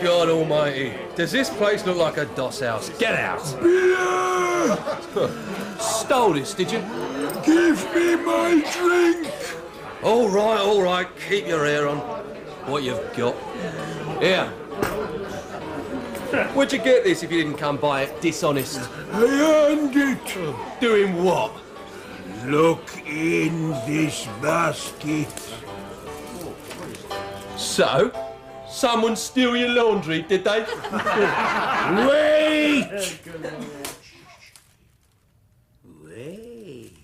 God almighty, does this place look like a doss house? Get out! Stole this, did you? Give me my drink! All right, keep your ear on what you've got. Here. Where'd you get this if you didn't come by it dishonest? I earned it. Doing what? Look in this basket. So? Someone steal your laundry, did they? Wait! Wait.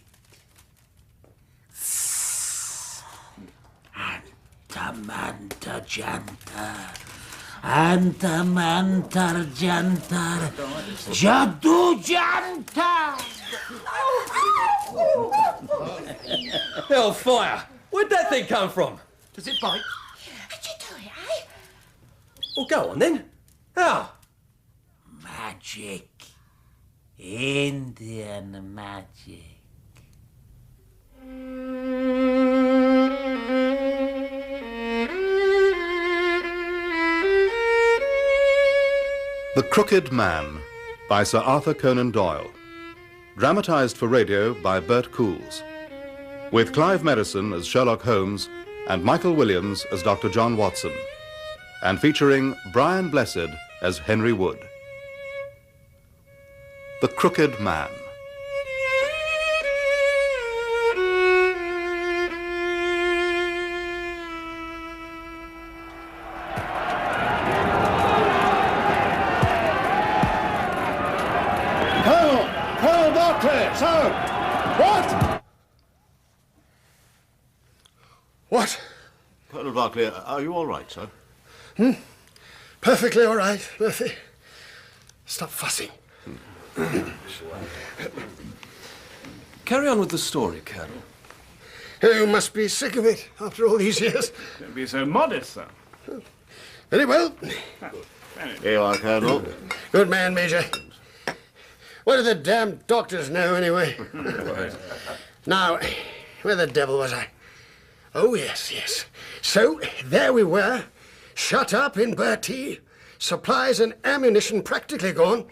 Antamanta jantar. Antamantar jantar. Jadu jantar. Hellfire! Where'd that thing come from? Does it bite? Well, go on then. How? Magic. Indian magic. The Crooked Man by Sir Arthur Conan Doyle. Dramatised for radio by Bert Coules. With Clive Merrison as Sherlock Holmes and Michael Williams as Dr. John Watson. And featuring Brian Blessed as Henry Wood. The Crooked Man. Colonel Barclay, sir! What? Colonel Barclay, are you all right, sir? Perfectly all right, Murphy. Stop fussing. Carry on with the story, Colonel. You must be sick of it after all these years. Don't be so modest, sir. Very well. Here you are, Colonel. Good man, Major. What do the damned doctors know, anyway? Now, where the devil was I? Oh, yes. So, there we were, shut up in Bertie, supplies and ammunition practically gone,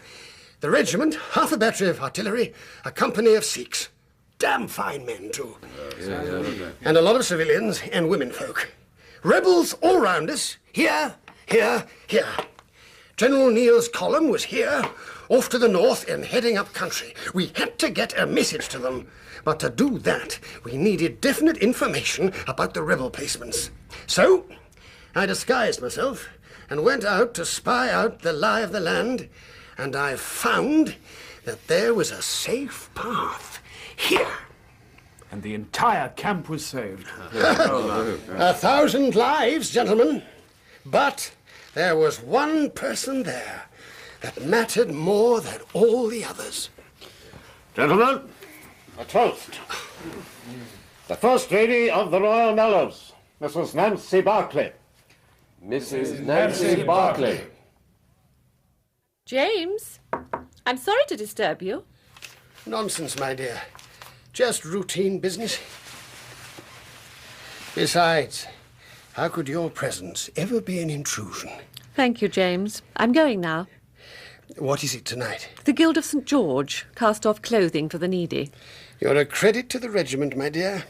the regiment, half a battery of artillery, a company of Sikhs. Damn fine men, too. And a lot of civilians and womenfolk. Rebels all round us, here. General Neil's column was here, off to the north and heading up country. We had to get a message to them. But to do that, we needed definite information about the rebel placements. So, I disguised myself and went out to spy out the lie of the land, and I found that there was a safe path here. And the entire camp was saved. 1,000 lives, gentlemen. But there was one person there that mattered more than all the others. Gentlemen, a toast. The First Lady of the Royal Mellows, Mrs. Nancy Barclay. Mrs. Nancy Barclay. James, I'm sorry to disturb you. Nonsense, my dear. Just routine business. Besides, how could your presence ever be an intrusion? Thank you, James. I'm going now. What is it tonight? The Guild of St. George, cast-off clothing for the needy. You're a credit to the regiment, my dear.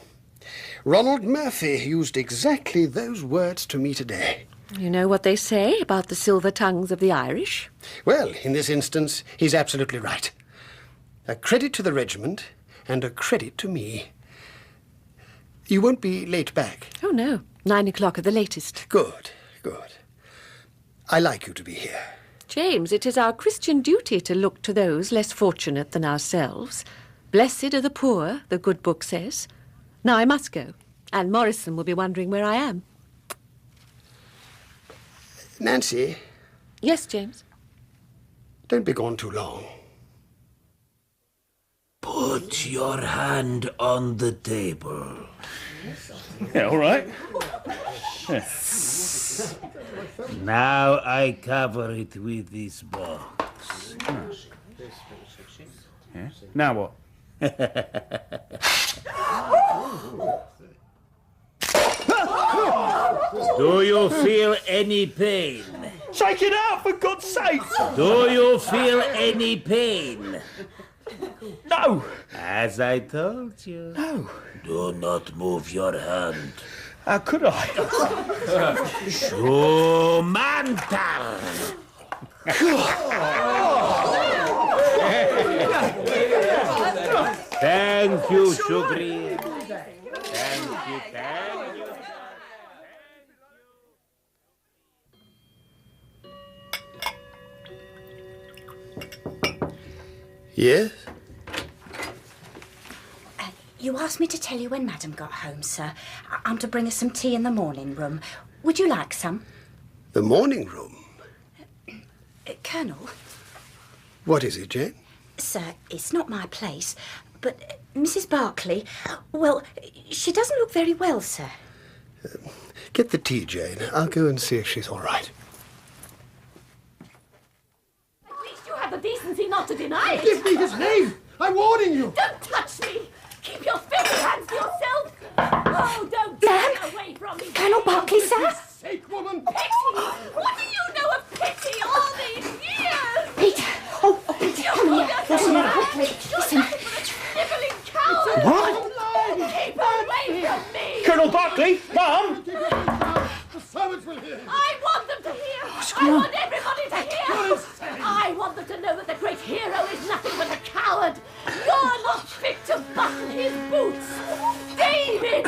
Ronald Murphy used exactly those words to me today. You know what they say about the silver tongues of the Irish? Well, in this instance, he's absolutely right. A credit to the regiment and a credit to me. You won't be late back? Oh, no. 9 o'clock at the latest. Good. I like you to be here. James, it is our Christian duty to look to those less fortunate than ourselves. Blessed are the poor, the good book says. Now I must go, and Morrison will be wondering where I am. Nancy? Yes, James? Don't be gone too long. Put your hand on the table. Yeah, all right. Yeah. Now I cover it with this box. Yeah. Now what? Do you feel any pain? Shake it out, for God's sake! Do you feel any pain? No! As I told you. No. Do not move your hand. How could I? Shumantar! Thank you, Sugri. Thank you. Yes? You asked me to tell you when Madam got home, sir. I'm to bring her some tea in the morning room. Would you like some? The morning room? Colonel? What is it, Jane? Sir, it's not my place, but Mrs. Barclay, well, she doesn't look very well, sir. Get the tea, Jane. I'll go and see if she's all right. At least you have the decency not to deny it. Give me his name! I'm warning you! Don't touch me! Keep your filthy hands to yourself! Oh, don't take me away from me! Colonel Barclay, sir? Sake, woman! Pity! What do you know of pity all these years? Peter! Oh, Peter, come here. Listen, quickly. Listen. Snivelling coward! What? Keep away from me! Colonel Barclay! Mum! The servants will hear. I want them to hear! I want everybody to hear! I want them to know that the great hero is nothing but a coward! You're not fit to button his boots! David!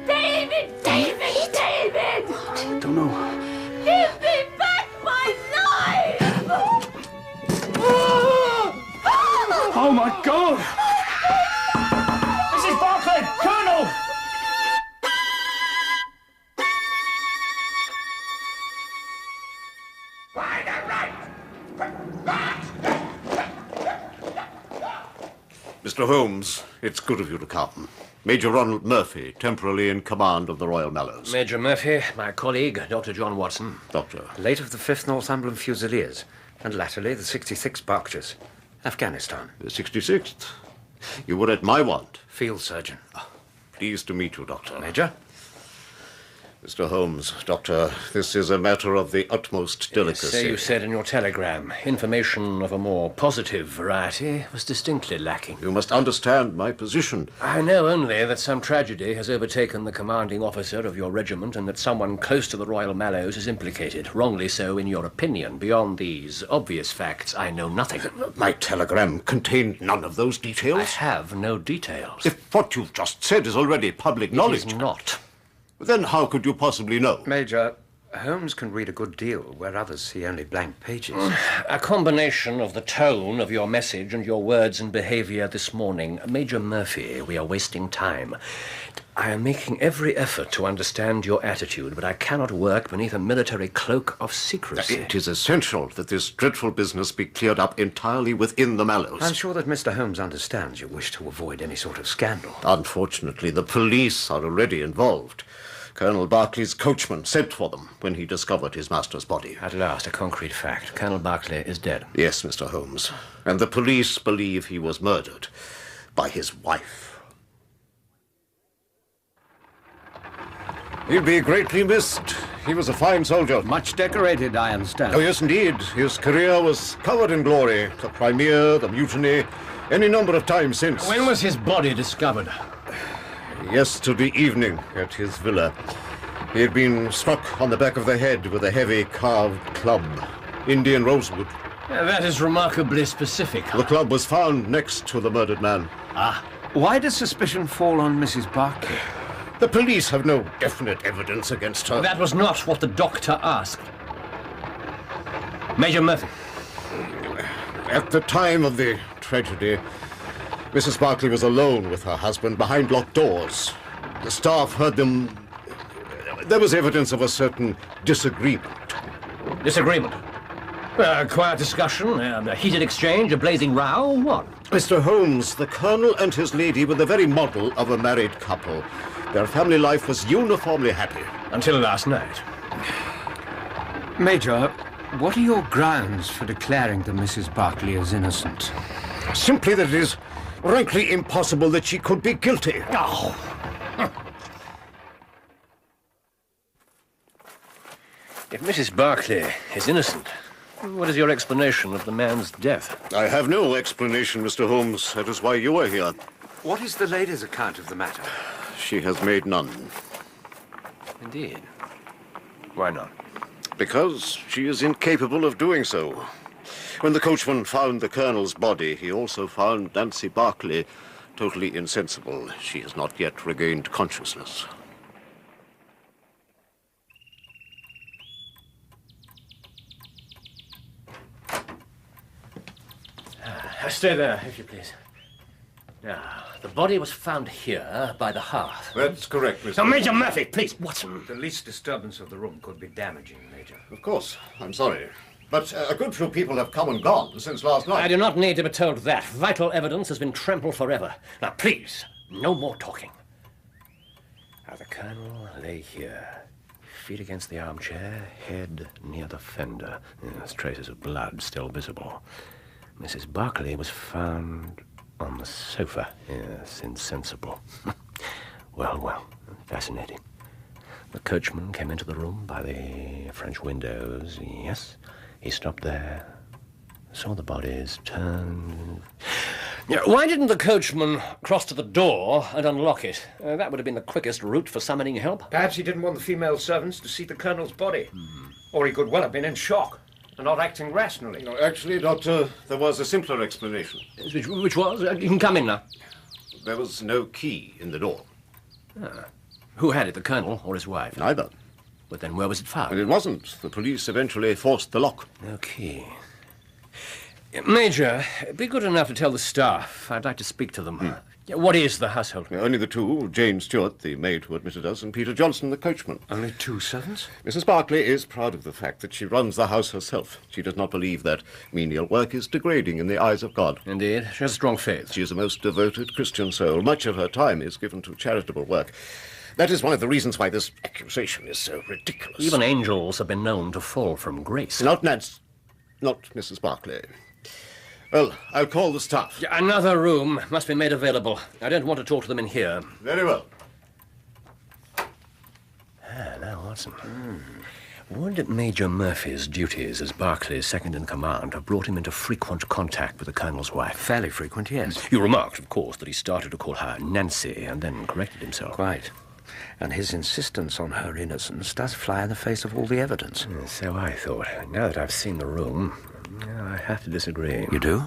David! David! David! I don't know. Give me back my life! Oh, my God! Mrs. Barclay! Colonel! Mr. Holmes, it's good of you to come. Major Ronald Murphy, temporarily in command of the Royal Mallows. Major Murphy, my colleague, Dr. John Watson. Doctor. Late of the 5th Northumberland Fusiliers, and latterly the 66th Berkshires, Afghanistan. The 66th. You were at my want. Field surgeon. Pleased to meet you, Doctor. Major? Mr. Holmes, Doctor, this is a matter of the utmost delicacy. So you said in your telegram. Information of a more positive variety was distinctly lacking. You must understand my position. I know only that some tragedy has overtaken the commanding officer of your regiment and that someone close to the Royal Mallows is implicated. Wrongly so, in your opinion. Beyond these obvious facts, I know nothing. My telegram contained none of those details. I have no details. If what you've just said is already public knowledge... It is not. Then how could you possibly know? Major, Holmes can read a good deal, where others see only blank pages. A combination of the tone of your message and your words and behavior this morning. Major Murphy, we are wasting time. I am making every effort to understand your attitude, but I cannot work beneath a military cloak of secrecy. It is essential that this dreadful business be cleared up entirely within the Mallows. I'm sure that Mr. Holmes understands your wish to avoid any sort of scandal. Unfortunately, the police are already involved. Colonel Barclay's coachman sent for them when he discovered his master's body. At last, a concrete fact. Colonel Barclay is dead. Yes, Mr. Holmes. And the police believe he was murdered by his wife. He'll be greatly missed. He was a fine soldier. Much decorated, I understand. Oh, yes, indeed. His career was covered in glory. The Crimea, the Mutiny, any number of times since. When was his body discovered? Yesterday evening at his villa. He had been struck on the back of the head with a heavy carved club. Indian rosewood. That is remarkably specific. The club was found next to the murdered man. Ah. Why does suspicion fall on Mrs. Barclay? The police have no definite evidence against her. That was not what the doctor asked. Major Murphy. At the time of the tragedy, Mrs. Barclay was alone with her husband behind locked doors. The staff heard them. There was evidence of a certain disagreement. Disagreement? A quiet discussion, a heated exchange, a blazing row, what? Mr. Holmes, the colonel and his lady were the very model of a married couple. Their family life was uniformly happy. Until last night. Major, what are your grounds for declaring that Mrs. Barclay is innocent? Simply that it is rankly impossible that she could be guilty. Oh. If Mrs. Barclay is innocent, what is your explanation of the man's death? I have no explanation, Mr. Holmes. That is why you are here. What is the lady's account of the matter? She has made none. Indeed. Why not? Because she is incapable of doing so. When the coachman found the colonel's body, he also found Nancy Barclay totally insensible. She has not yet regained consciousness. Stay there, if you please. Now, the body was found here by the hearth. That's correct, Mr. Now, Major Murphy, please, Watson. The least disturbance of the room could be damaging, Major. Of course. I'm sorry. But a good few people have come and gone since last night. I do not need to be told that. Vital evidence has been trampled forever. Now, please, no more talking. Now, the colonel lay here, feet against the armchair, head near the fender. Yes, traces of blood still visible. Mrs. Barclay was found on the sofa. Yes, insensible. Well, fascinating. The coachman came into the room by the French windows. Yes, he stopped there, saw the bodies, turned... Yeah, why didn't the coachman cross to the door and unlock it? That would have been the quickest route for summoning help. Perhaps he didn't want the female servants to see the colonel's body. Or he could well have been in shock and not acting rationally. No, actually, Doctor, there was a simpler explanation. Which was? You can come in now. There was no key in the door. Who had it, the colonel or his wife? Neither. But then where was it found? And it wasn't. The police eventually forced the lock. No key. Major, be good enough to tell the staff. I'd like to speak to them. What is the household? Only the two, Jane Stewart, the maid who admitted us, and Peter Johnson, the coachman. Only 2 servants? Mrs. Barclay is proud of the fact that she runs the house herself. She does not believe that menial work is degrading in the eyes of God. Indeed. She has strong faith. She is a most devoted Christian soul. Much of her time is given to charitable work. That is one of the reasons why this accusation is so ridiculous. Even angels have been known to fall from grace. Not Mrs. Barclay. Well, I'll call the staff. Another room must be made available. I don't want to talk to them in here. Very well. Now, Watson. Would Major Murphy's duties as Barclay's second-in-command have brought him into frequent contact with the colonel's wife? Fairly frequent, yes. You remarked, of course, that he started to call her Nancy and then corrected himself. Quite. And his insistence on her innocence does fly in the face of all the evidence. So I thought. Now that I've seen the room, I have to disagree. You do?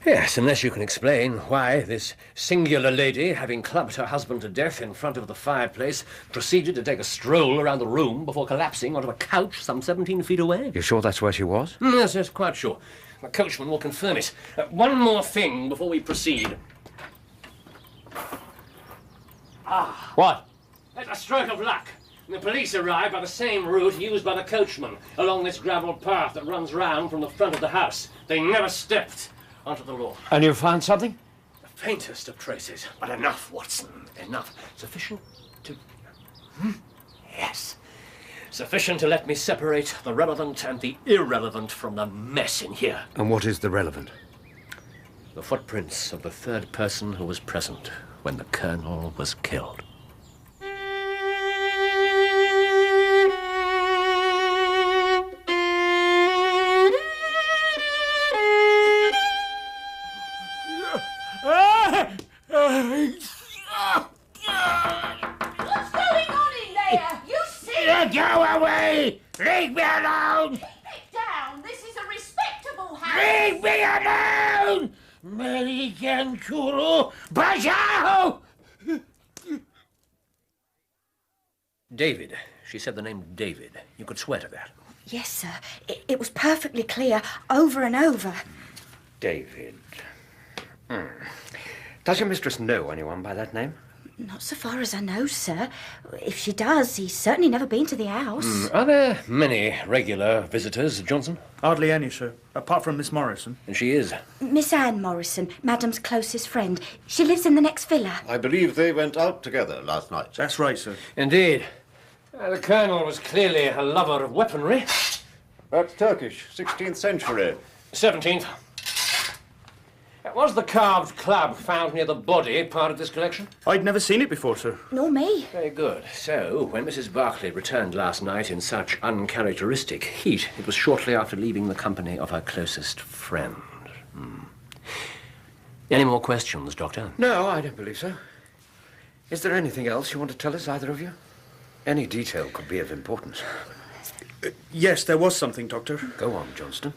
Yes, unless you can explain why this singular lady, having clubbed her husband to death in front of the fireplace, proceeded to take a stroll around the room before collapsing onto a couch some 17 feet away. You're sure that's where she was? Yes, quite sure. The coachman will confirm it. One more thing before we proceed. What? A stroke of luck. The police arrived by the same route used by the coachman, along this gravel path that runs round from the front of the house. They never stepped onto the lawn. And you found something? The faintest of traces. But enough, Watson. Enough. Sufficient to... Yes. Sufficient to let me separate the relevant and the irrelevant from the mess in here. And what is the relevant? The footprints of the third person who was present when the colonel was killed. What's going on in there? You see? Go away! Leave me alone! Keep it down. This is a respectable house. Leave me alone! American Kuru Bajao! David. She said the name David. You could swear to that. Yes, sir. It was perfectly clear, over and over. David. Does your mistress know anyone by that name? Not so far as I know, sir. If she does, he's certainly never been to the house. Are there many regular visitors, Johnson? Hardly any, sir, apart from Miss Morrison. And she is? Miss Anne Morrison, Madam's closest friend. She lives in the next villa. I believe they went out together last night. That's right, sir. Indeed. The colonel was clearly a lover of weaponry. That's Turkish, 16th century. 17th. Was the carved club found near the body part of this collection? I'd never seen it before, sir. Nor me. Very good. So, when Mrs. Barclay returned last night in such uncharacteristic heat, it was shortly after leaving the company of her closest friend. Any more questions, Doctor? No, I don't believe so. Is there anything else you want to tell us, either of you? Any detail could be of importance. Yes, there was something, Doctor. Go on, Johnston.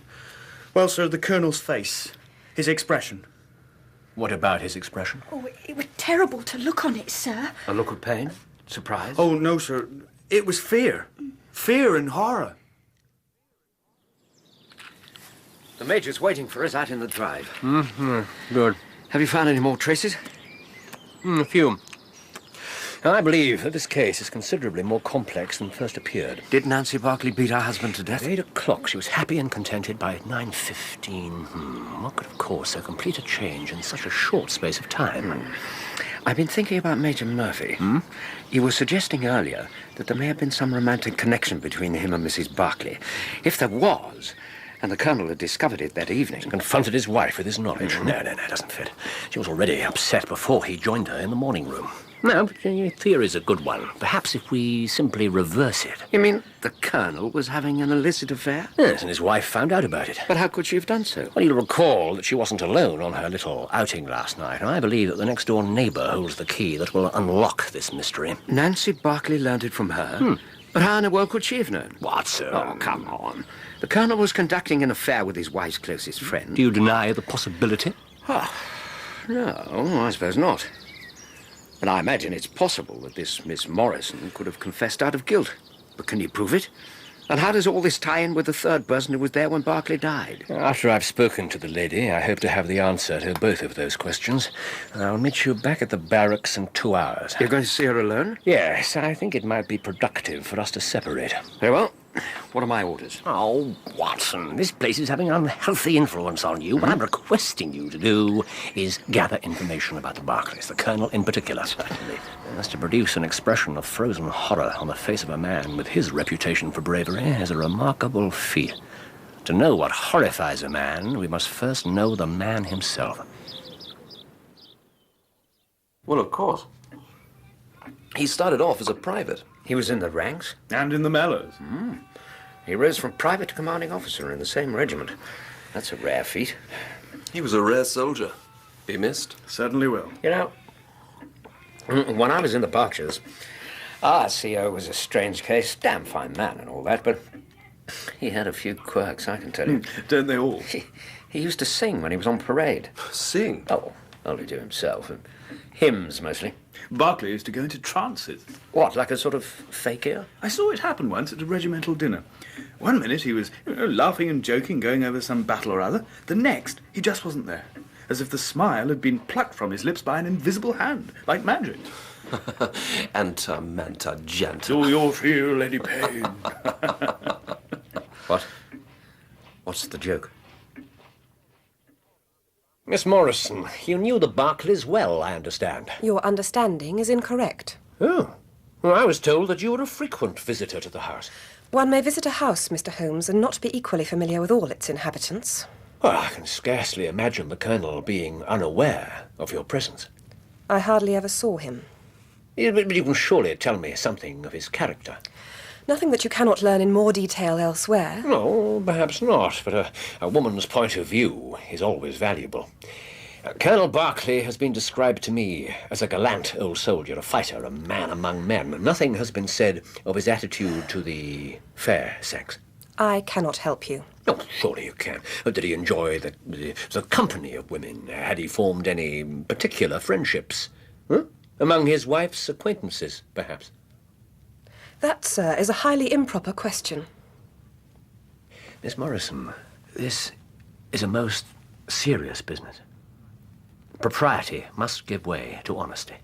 Well, sir, the Colonel's face. His expression. What about his expression? Oh, it was terrible to look on it, sir. A look of pain? Surprise? Oh, no, sir. It was fear. Fear and horror. The Major's waiting for us out in the drive. Good. Have you found any more traces? A few. I believe that this case is considerably more complex than first appeared. Did Nancy Barclay beat her husband to death? At 8 o'clock, she was happy and contented. By 9:15. What could have caused so complete a change in such a short space of time? I've been thinking about Major Murphy. You were suggesting earlier that there may have been some romantic connection between him and Mrs. Barclay. If there was, and the Colonel had discovered it that evening... Confronted his wife with his knowledge. No, it doesn't fit. She was already upset before he joined her in the morning room. No, but your theory's a good one. Perhaps if we simply reverse it. You mean the Colonel was having an illicit affair? Yes, and his wife found out about it. But how could she have done so? Well, you'll recall that she wasn't alone on her little outing last night, and I believe that the next-door neighbour holds the key that will unlock this mystery. Nancy Barclay learned it from her? But how in the world could she have known? What, sir? Oh, come on. The Colonel was conducting an affair with his wife's closest friend. Do you deny the possibility? No, I suppose not. But I imagine it's possible that this Miss Morrison could have confessed out of guilt. But can you prove it? And how does all this tie in with the third person who was there when Barclay died? After I've spoken to the lady, I hope to have the answer to both of those questions. I'll meet you back at the barracks in 2 hours. You're going to see her alone? Yes, I think it might be productive for us to separate. Very well. What are my orders? Oh, Watson, this place is having an unhealthy influence on you. What I'm requesting you to do is gather information about the Barclays, the Colonel in particular. Certainly. As to produce an expression of frozen horror on the face of a man with his reputation for bravery is a remarkable feat. To know what horrifies a man, we must first know the man himself. Well, of course. He started off as a private. He was in the ranks? And in the mellows. He rose from private to commanding officer in the same regiment. That's a rare feat. He was a rare soldier. Be missed. Certainly will. You know, when I was in the Berkshires, our CO was a strange case. Damn fine man and all that, but he had a few quirks, I can tell you. Don't they all? He used to sing when he was on parade. Sing? Oh, only to himself. Hymns, mostly. Barclay used to go into trances. What, like a sort of fakir? I saw it happen once at a regimental dinner. One minute he was laughing and joking, going over some battle or other. The next, he just wasn't there. As if the smile had been plucked from his lips by an invisible hand, like magic. Enter, menta, gent. Do you feel any pain? What? What's the joke? Miss Morrison, you knew the Barclays well, I understand. Your understanding is incorrect. Oh. Well, I was told that you were a frequent visitor to the house. One may visit a house, Mr. Holmes, and not be equally familiar with all its inhabitants. Well, I can scarcely imagine the Colonel being unaware of your presence. I hardly ever saw him. But you can surely tell me something of his character. Nothing that you cannot learn in more detail elsewhere. No, perhaps not, but a woman's point of view is always valuable. Colonel Barclay has been described to me as a gallant old soldier, a fighter, a man among men. Nothing has been said of his attitude to the fair sex. I cannot help you. Oh, surely you can. Did he enjoy the company of women? Had he formed any particular friendships? Among his wife's acquaintances, perhaps? That, sir, is a highly improper question. Miss Morrison, this is a most serious business. Propriety must give way to honesty.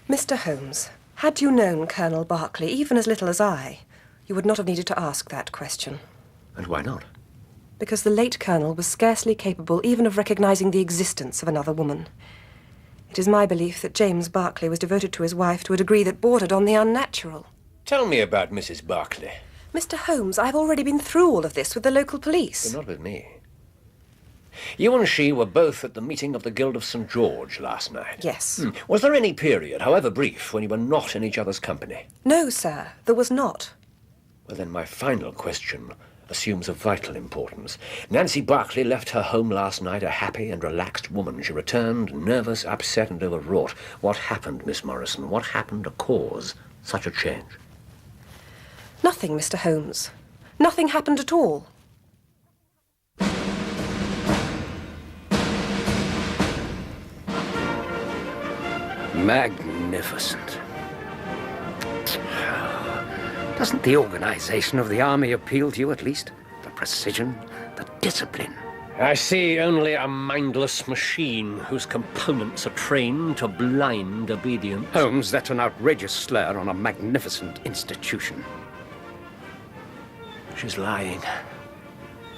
Mr. Holmes, had you known Colonel Barclay even as little as I, you would not have needed to ask that question. And why not? Because the late Colonel was scarcely capable even of recognizing the existence of another woman. It is my belief that James Barclay was devoted to his wife to a degree that bordered on the unnatural. Tell me about Mrs. Barclay. Mr. Holmes, I've already been through all of this with the local police. But not with me. You and she were both at the meeting of the Guild of St. George last night. Yes. Was there any period, however brief, when you were not in each other's company? No, sir, there was not. Well, then my final question assumes a vital importance. Nancy Barclay left her home last night a happy and relaxed woman. She returned nervous, upset, and overwrought. What happened, Miss Morrison? What happened to cause such a change? Nothing, Mr. Holmes. Nothing happened at all. Magnificent. Doesn't the organization of the army appeal to you at least? The precision, the discipline. I see only a mindless machine whose components are trained to blind obedience. Holmes, that's an outrageous slur on a magnificent institution. She's lying.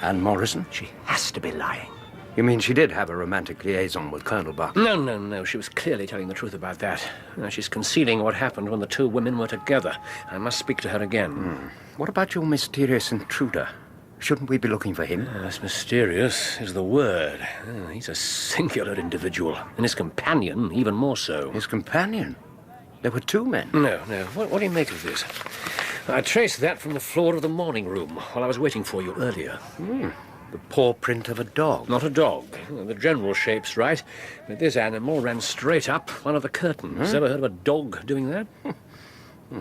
And Morrison? She has to be lying. You mean she did have a romantic liaison with Colonel Barclay? No. She was clearly telling the truth about that. She's concealing what happened when the two women were together. I must speak to her again. What about your mysterious intruder? Shouldn't we be looking for him? Yes, mysterious is the word. He's a singular individual, and his companion even more so. His companion? There were two men. No. What do you make of this? I traced that from the floor of the morning room while I was waiting for you earlier. The paw print of a dog. Not a dog. The general shape's right, but this animal ran straight up one of the curtains. Ever heard of a dog doing that?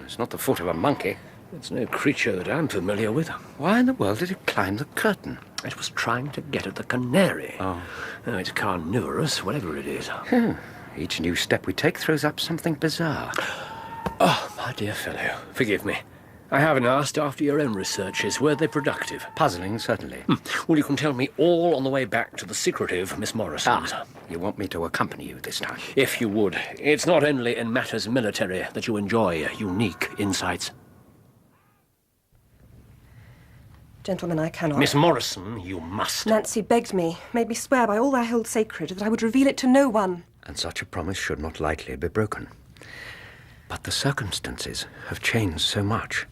It's not the foot of a monkey. It's no creature that I'm familiar with. Why in the world did it climb the curtain? It was trying to get at the canary. Oh, it's carnivorous, whatever it is. Each new step we take throws up something bizarre. Oh, my dear fellow, forgive me. I haven't asked after your own researches. Were they productive? Puzzling, certainly. Well, you can tell me all on the way back to the secretive Miss Morrison's. You want me to accompany you this time? If you would. It's not only in matters military that you enjoy unique insights. Gentlemen, I cannot. Miss Morrison, you must. Nancy begged me, made me swear by all I hold sacred, that I would reveal it to no one. And such a promise should not lightly be broken. But the circumstances have changed so much.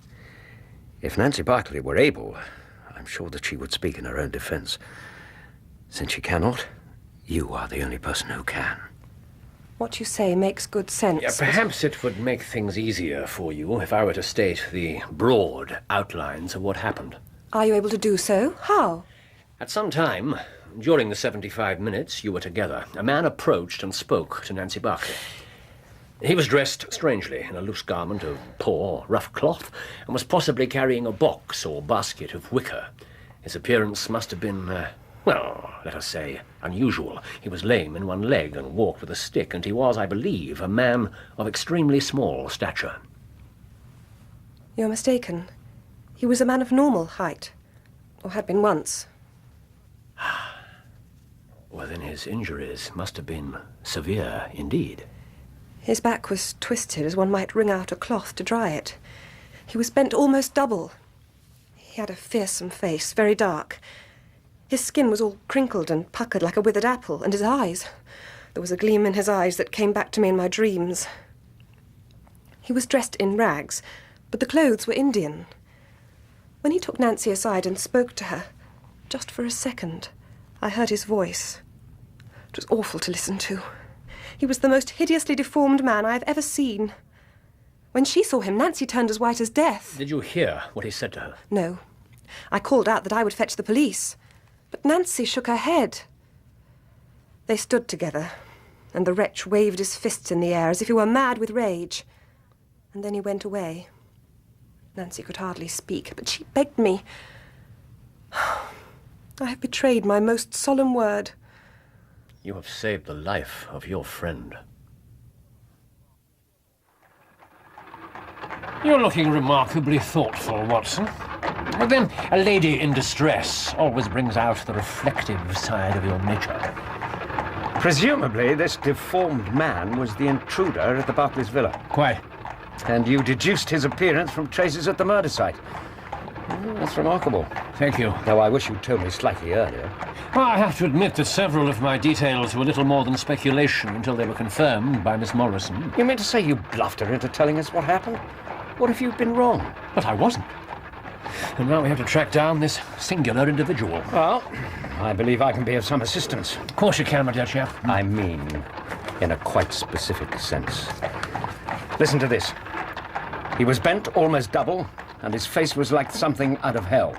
If Nancy Barclay were able, I'm sure that she would speak in her own defense. Since she cannot, you are the only person who can. What you say makes good sense. Yeah, perhaps it would make things easier for you if I were to state the broad outlines of what happened. Are you able to do so? How? At some time, during the 75 minutes you were together, a man approached and spoke to Nancy Barclay. He was dressed strangely in a loose garment of poor, rough cloth, and was possibly carrying a box or basket of wicker. His appearance must have been, let us say, unusual. He was lame in one leg and walked with a stick, and he was, I believe, a man of extremely small stature. You're mistaken. He was a man of normal height, or had been once. Well, then his injuries must have been severe indeed. His back was twisted as one might wring out a cloth to dry it. He was bent almost double. He had a fearsome face, very dark. His skin was all crinkled and puckered like a withered apple, and his eyes... There was a gleam in his eyes that came back to me in my dreams. He was dressed in rags, but the clothes were Indian. When he took Nancy aside and spoke to her, just for a second, I heard his voice. It was awful to listen to. He was the most hideously deformed man I have ever seen. When she saw him, Nancy turned as white as death. Did you hear what he said to her? No. I called out that I would fetch the police. But Nancy shook her head. They stood together, and the wretch waved his fists in the air as if he were mad with rage. And then he went away. Nancy could hardly speak, but she begged me. I have betrayed my most solemn word. You have saved the life of your friend. You're looking remarkably thoughtful, Watson. But then, a lady in distress always brings out the reflective side of your nature. Presumably, this deformed man was the intruder at the Barclays villa. Quite. And you deduced his appearance from traces at the murder site. That's remarkable. Thank you. Though I wish you'd told me slightly earlier. Well, I have to admit that several of my details were little more than speculation until they were confirmed by Miss Morrison. You mean to say you bluffed her into telling us what happened? What if you'd been wrong? But I wasn't. And now we have to track down this singular individual. Well, I believe I can be of some assistance. Of course you can, my dear chap. I mean, in a quite specific sense. Listen to this. He was bent almost double, and his face was like something out of hell.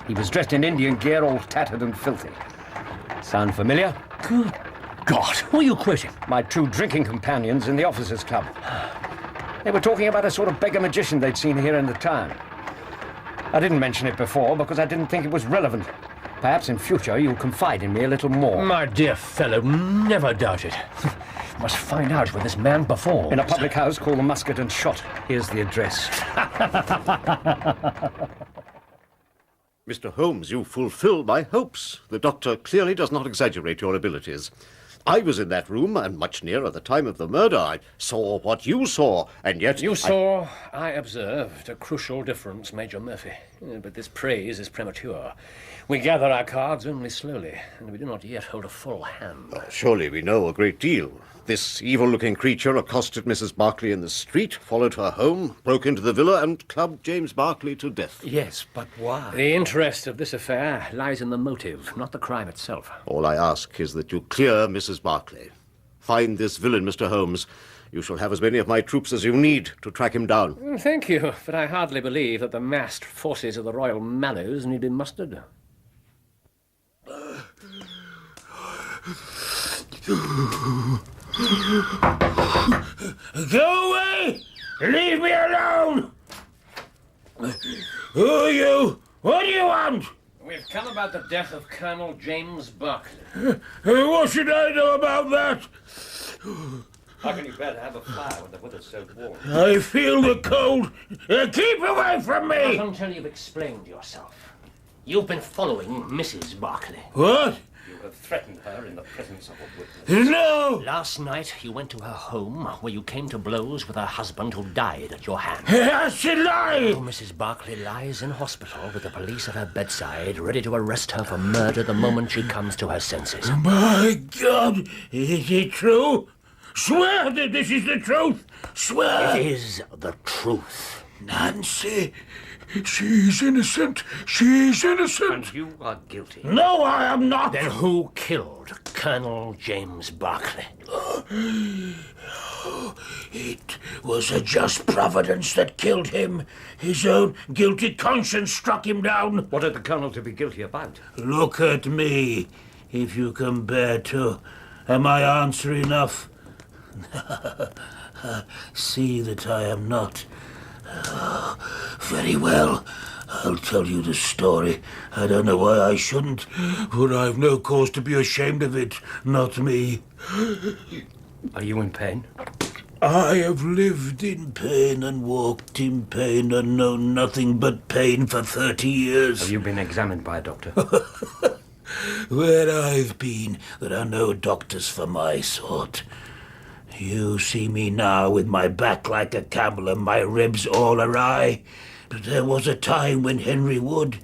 He was dressed in Indian gear, all tattered and filthy. Sound familiar? Good God, who are you quoting? My two drinking companions in the officers' club. They were talking about a sort of beggar magician they'd seen here in the town. I didn't mention it before because I didn't think it was relevant. Perhaps in future you'll confide in me a little more. My dear fellow, never doubt it. Must find out where this man performs. In a public house called the Musket and Shot. Here's the address. Mr. Holmes, you fulfill my hopes. The doctor clearly does not exaggerate your abilities. I was in that room, and much nearer the time of the murder. I saw what you saw, and yet... You saw, I observed, a crucial difference, Major Murphy. But this praise is premature. We gather our cards only slowly, and we do not yet hold a full hand. Surely we know a great deal. This evil-looking creature accosted Mrs. Barclay in the street, followed her home, broke into the villa, and clubbed James Barclay to death. Yes, but why? The interest of this affair lies in the motive, not the crime itself. All I ask is that you clear Mrs. Barclay. Find this villain, Mr. Holmes. You shall have as many of my troops as you need to track him down. Thank you, but I hardly believe that the massed forces of the Royal Mallows need be mustered. Go away! Leave me alone! Who are you? What do you want? We've come about the death of Colonel James Barclay. What should I know about that? How can you bear to have a fire when the weather's so warm? I feel the cold. Keep away from me! Not until you've explained yourself. You've been following Mrs. Barclay. What? You have threatened her in the presence of a witness. No! Last night, you went to her home, where you came to blows with her husband who died at your hand. That's a lie! Oh, Mrs. Barclay lies in hospital with the police at her bedside, ready to arrest her for murder the moment she comes to her senses. My God! Is it true? Swear that this is the truth! Swear! It is the truth. Nancy, she's innocent. She's innocent. And you are guilty. No, I am not. Then who killed Colonel James Barclay? It was a just providence that killed him. His own guilty conscience struck him down. What are the colonel to be guilty about? Look at me, if you can bear to. Am I answer enough? See that I am not. Very well. I'll tell you the story. I don't know why I shouldn't, for I've no cause to be ashamed of it. Not me. Are you in pain? I have lived in pain and walked in pain and known nothing but pain for 30 years. Have you been examined by a doctor? Where I've been, there are no doctors for my sort. You see me now with my back like a camel and my ribs all awry. But there was a time when Henry Wood,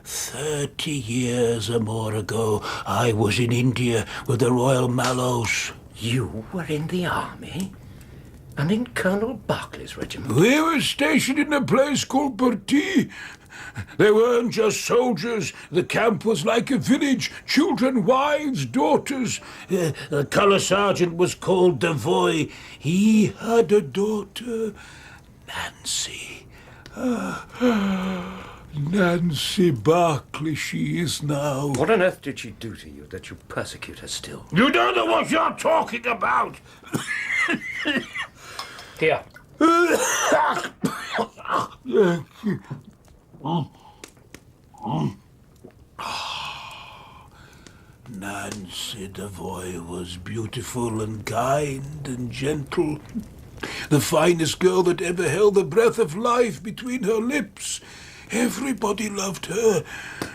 30 years or more ago, I was in India with the Royal Mallows. You were in the army? And in Colonel Barclay's regiment? We were stationed in a place called Bert. They weren't just soldiers. The camp was like a village. Children, wives, daughters. The colour sergeant was called Devoy. He had a daughter, Nancy. Nancy Barclay she is now. What on earth did she do to you that you persecute her still? You don't know what you're talking about. Here. Nancy Devoy was beautiful and kind and gentle. The finest girl that ever held the breath of life between her lips. Everybody loved her,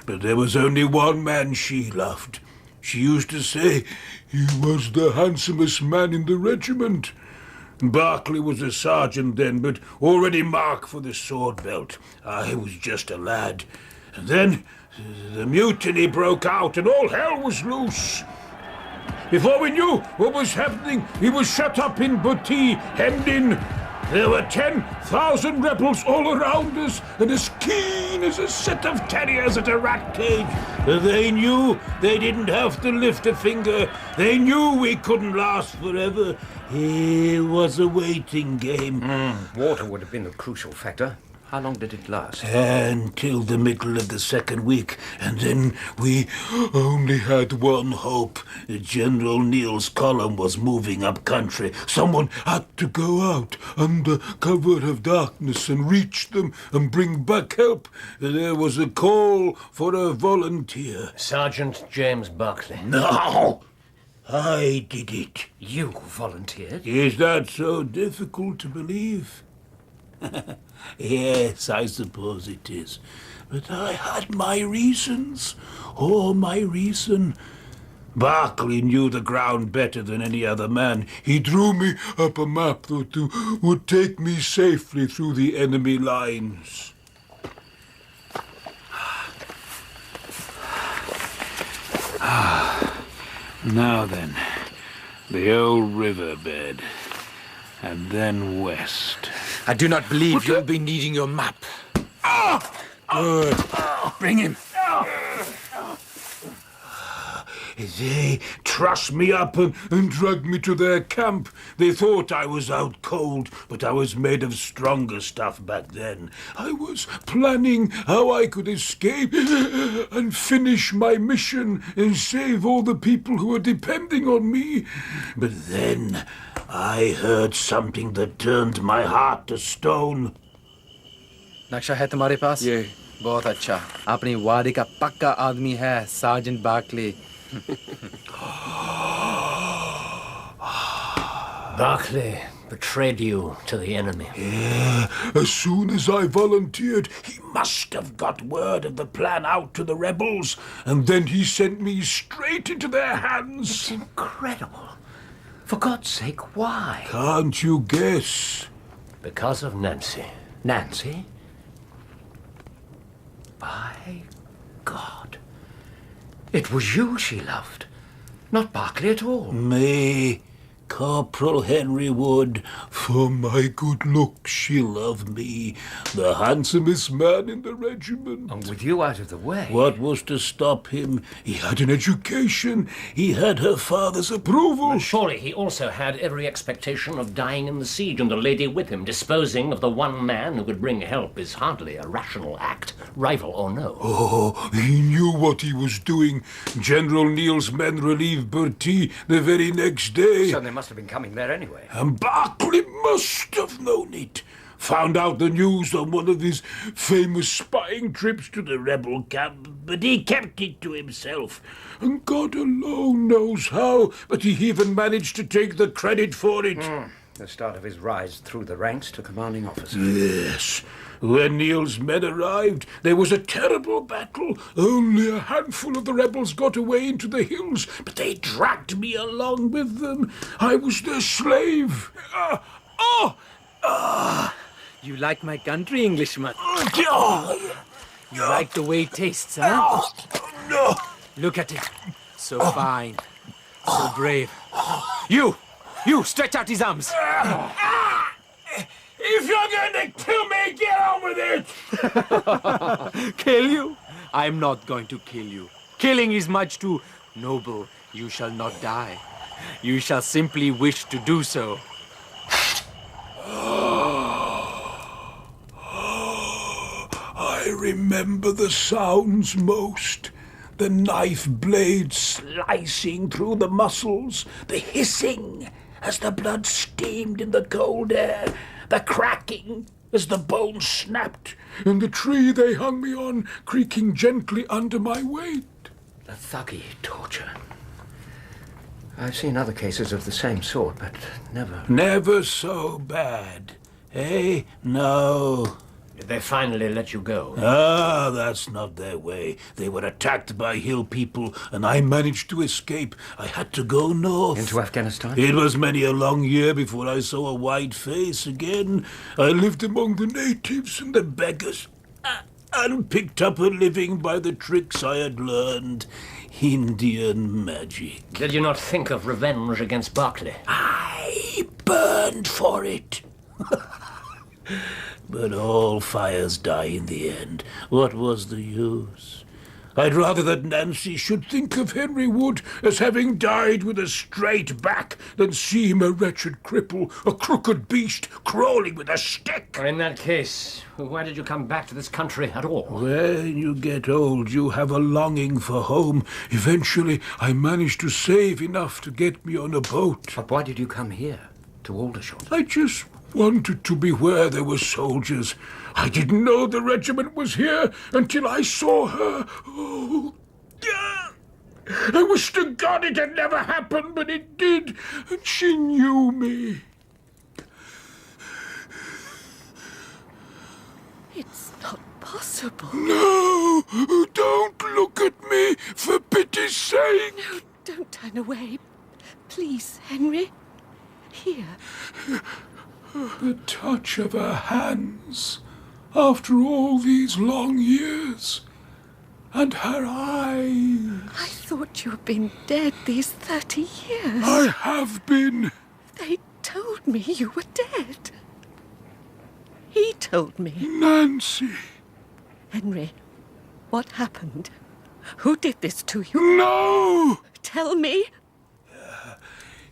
but there was only one man she loved. She used to say he was the handsomest man in the regiment. Barclay was a sergeant then, but already marked for the sword belt. I was just a lad. And then the mutiny broke out and all hell was loose. Before we knew what was happening, he was shut up in Butty, hemmed in. There were 10,000 rebels all around us, and as keen as a set of terriers at a rat cage. They knew they didn't have to lift a finger. They knew we couldn't last forever. It was a waiting game. Water would have been the crucial factor. How long did it last? Until the middle of the second week, and then we only had one hope. General Neal's column was moving up country. Someone had to go out under cover of darkness and reach them and bring back help. There was a call for a volunteer. Sergeant James Barclay. No! I did it. You volunteered? Is that so difficult to believe? Yes, I suppose it is. But I had my reasons. Oh, my reason. Barclay knew the ground better than any other man. He drew me up a map that would take me safely through the enemy lines. Now then, the old riverbed, and then west. I do not believe you'll be needing your map. Good. Bring him. They trussed me up and dragged me to their camp. They thought I was out cold, but I was made of stronger stuff back then. I was planning how I could escape and finish my mission and save all the people who were depending on me. But then I heard something that turned my heart to stone. नक्शा है तुम्हारे पास? ये बहुत अच्छा. अपनी वादी का पक्का आदमी है, Sergeant Barclay. Barclay betrayed you to the enemy. Yeah, as soon as I volunteered, he must have got word of the plan out to the rebels, and then he sent me straight into their hands. It's incredible. For God's sake, why? Can't you guess? Because of Nancy. Nancy? By God. It was you she loved, not Barclay at all. Me, Corporal Henry Wood. For my good looks, she loved me, the handsomest man in the regiment. And with you out of the way. What was to stop him? He had an education. He had her father's approval. And surely he also had every expectation of dying in the siege, and the lady with him. Disposing of the one man who could bring help is hardly a rational act, rival or no. Oh, he knew what he was doing. General Neal's men relieved Bertie the very next day. So they must have been coming there anyway. And Barclay must have known it. Found out the news on one of his famous spying trips to the rebel camp, but he kept it to himself. And God alone knows how, but he even managed to take the credit for it. The start of his rise through the ranks to commanding officer. Yes. When Neal's men arrived, there was a terrible battle. Only a handful of the rebels got away into the hills, but they dragged me along with them. I was their slave. You like my country, Englishman? You like the way it tastes, huh? No. Look at it. So fine. So brave. You, stretch out his arms. If you're going to kill me, get on with it! Kill you? I'm not going to kill you. Killing is much too noble. You shall not die. You shall simply wish to do so. I remember the sounds most. The knife blade slicing through the muscles, the hissing as the blood steamed in the cold air, the cracking as the bones snapped, and the tree they hung me on creaking gently under my weight. The thuggy torture. I've seen other cases of the same sort, but never... Never so bad. Eh? No. Did they finally let you go? Ah, that's not their way. They were attacked by hill people, and I managed to escape. I had to go north. Into Afghanistan? It was many a long year before I saw a white face again. I lived among the natives and the beggars, and picked up a living by the tricks I had learned. Indian magic. Did you not think of revenge against Barclay? I burned for it. But all fires die in the end. What was the use? I'd rather that Nancy should think of Henry Wood as having died with a straight back than see him a wretched cripple, a crooked beast, crawling with a stick. In that case, why did you come back to this country at all? When you get old, you have a longing for home. Eventually, I managed to save enough to get me on a boat. But why did you come here, to Aldershot? I just wanted to be where there were soldiers. I didn't know the regiment was here until I saw her. Oh, I wish to God it had never happened, but it did, and she knew me. It's not possible. No, don't look at me, for pity's sake. No, don't turn away. Please, Henry. Here. The touch of her hands, after all these long years, and her eyes. I thought you had been dead these 30 years. I have been. They told me you were dead. He told me. Nancy. Henry, what happened? Who did this to you? No! Tell me.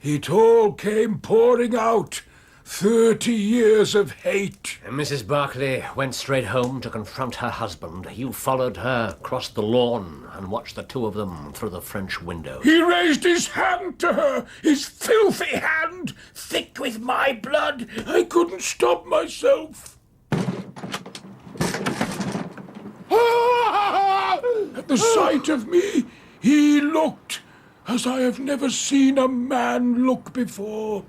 It all came pouring out. 30 years of hate. Mrs. Barclay went straight home to confront her husband. You followed her, crossed the lawn, and watched the two of them through the French window. He raised his hand to her, his filthy hand, thick with my blood. I couldn't stop myself. At the sight of me, he looked as I have never seen a man look before.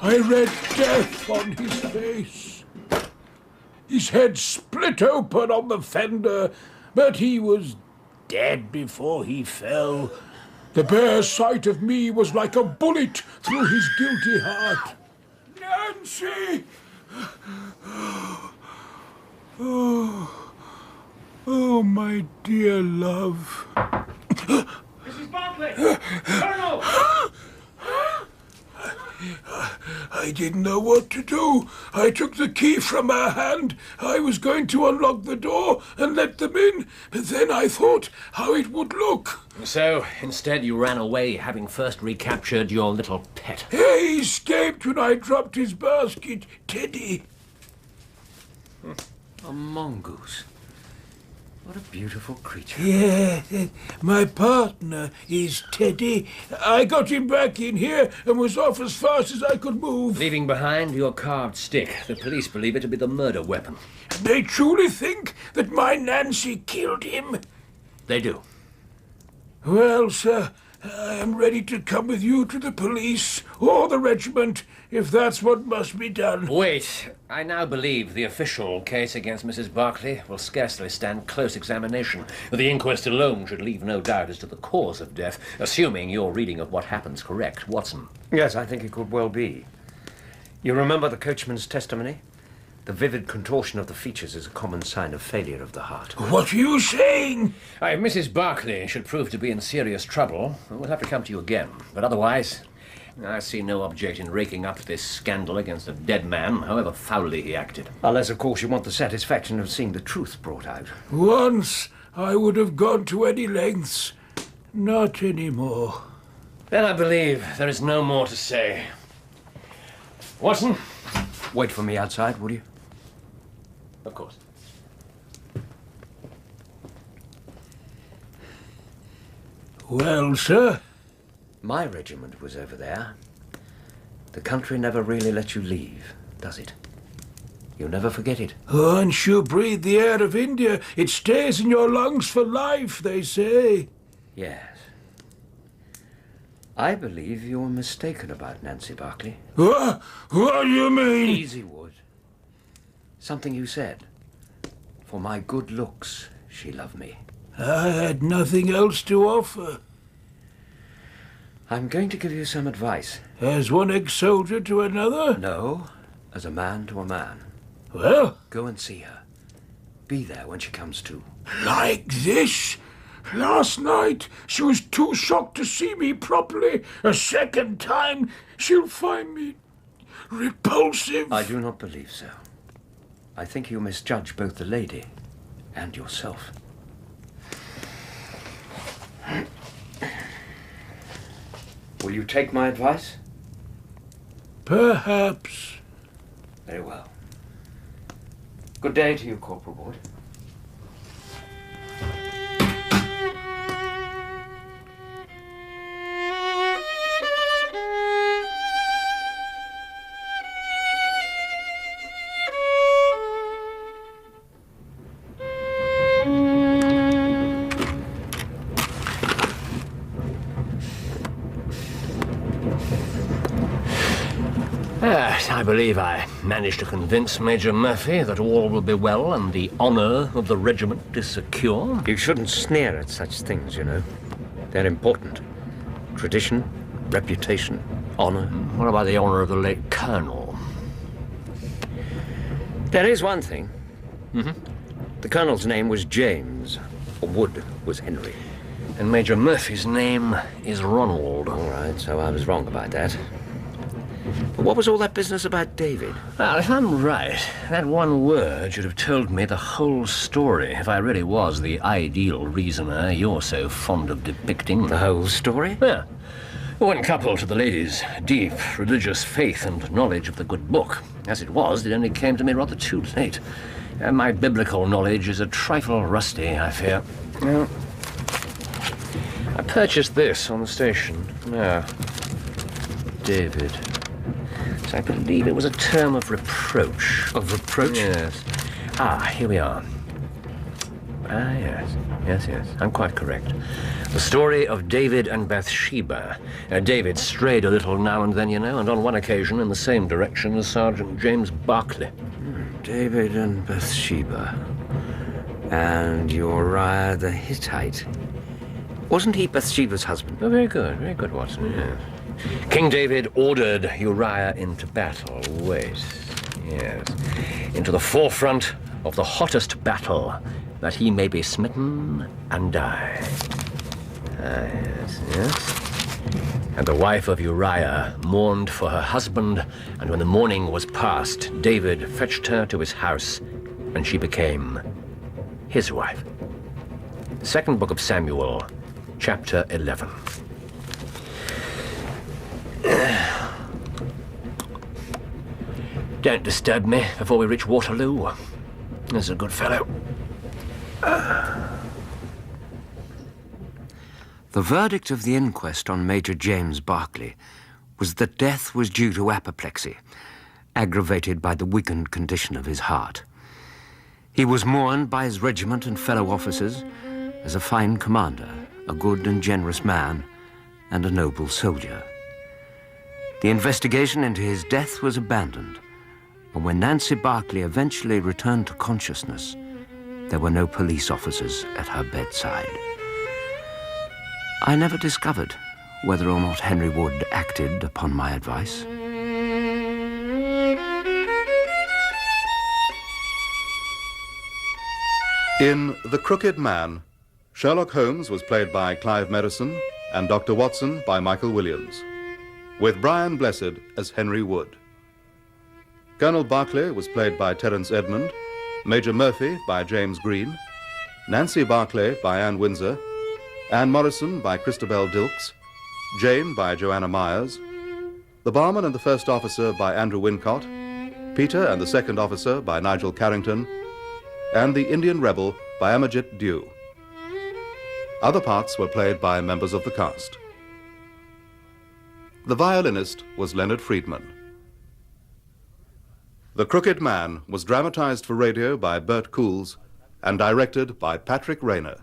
I read death on his face. His head split open on the fender, but he was dead before he fell. The bare sight of me was like a bullet through his guilty heart. Nancy! Oh, my dear love. Mrs. Barclay! Colonel! I didn't know what to do. I took the key from her hand. I was going to unlock the door and let them in, but then I thought how it would look. So, instead you ran away, having first recaptured your little pet. He escaped when I dropped his basket, Teddy. A mongoose. What a beautiful creature. Yeah, my partner is Teddy. I got him back in here and was off as fast as I could move. Leaving behind your carved stick. The police believe it to be the murder weapon. And they truly think that my Nancy killed him? They do. Well, sir, I am ready to come with you to the police or the regiment, if that's what must be done. Wait. I now believe the official case against Mrs. Barclay will scarcely stand close examination. The inquest alone should leave no doubt as to the cause of death, assuming your reading of what happens correct, Watson. Yes, I think it could well be. You remember the coachman's testimony? The vivid contortion of the features is a common sign of failure of the heart. What are you saying? If Mrs. Barclay should prove to be in serious trouble, we'll have to come to you again. But otherwise, I see no object in raking up this scandal against a dead man, however foully he acted. Unless, of course, you want the satisfaction of seeing the truth brought out. Once I would have gone to any lengths. Not anymore. Then I believe there is no more to say. Watson? Wait for me outside, will you? Of course. Well, sir? My regiment was over there. The country never really lets you leave, does it? You'll never forget it. Once you breathe the air of India, it stays in your lungs for life, they say. Yes. I believe you were mistaken about Nancy Barclay. What do you mean? Easy, Wood. Something you said. For my good looks, she loved me. I had nothing else to offer. I'm going to give you some advice. As one ex-soldier to another? No, as a man to a man. Well? Go and see her. Be there when she comes to. Like this? Last night, she was too shocked to see me properly. A second time, she'll find me repulsive. I do not believe so. I think you misjudge both the lady and yourself. Will you take my advice? Perhaps. Very well. Good day to you, Corporal Ward. I believe I managed to convince Major Murphy that all will be well and the honour of the regiment is secure. You shouldn't sneer at such things, you know. They're important. Tradition, reputation, honour. What about the honour of the late Colonel? There is one thing. The Colonel's name was James. Wood was Henry. And Major Murphy's name is Ronald. All right, so I was wrong about that. But what was all that business about David? Well, if I'm right, that one word should have told me the whole story if I really was the ideal reasoner you're so fond of depicting. The whole story? Yeah. When coupled to the lady's deep religious faith and knowledge of the good book. As it was, it only came to me rather too late. My biblical knowledge is a trifle rusty, I fear. Well, I purchased this on the station. Yeah. David. I believe it was a term of reproach. Of reproach? Yes. Here we are. Yes. I'm quite correct. The story of David and Bathsheba. David strayed a little now and then, you know, and on one occasion in the same direction as Sergeant James Barclay. David and Bathsheba. And Uriah the Hittite. Wasn't he Bathsheba's husband? Oh, very good, Watson, yes. King David ordered Uriah into battle. Wait, yes. Into the forefront of the hottest battle, that he may be smitten and die. Yes. And the wife of Uriah mourned for her husband, and when the mourning was past, David fetched her to his house, and she became his wife. Second book of Samuel, chapter 11. Don't disturb me before we reach Waterloo. This is a good fellow. The verdict of the inquest on Major James Barclay was that death was due to apoplexy, aggravated by the weakened condition of his heart. He was mourned by his regiment and fellow officers as a fine commander, a good and generous man, and a noble soldier. The investigation into his death was abandoned, and when Nancy Barclay eventually returned to consciousness, there were no police officers at her bedside. I never discovered whether or not Henry Wood acted upon my advice. In The Crooked Man, Sherlock Holmes was played by Clive Merrison and Dr. Watson by Michael Williams, with Brian Blessed as Henry Wood. Colonel Barclay was played by Terence Edmund, Major Murphy by James Green, Nancy Barclay by Anne Windsor, Anne Morrison by Christabel Dilks, Jane by Joanna Myers, the barman and the first officer by Andrew Wincott, Peter and the second officer by Nigel Carrington, and the Indian rebel by Amajit Dew. Other parts were played by members of the cast. The violinist was Leonard Friedman. The Crooked Man was dramatized for radio by Bert Coules and directed by Patrick Rayner.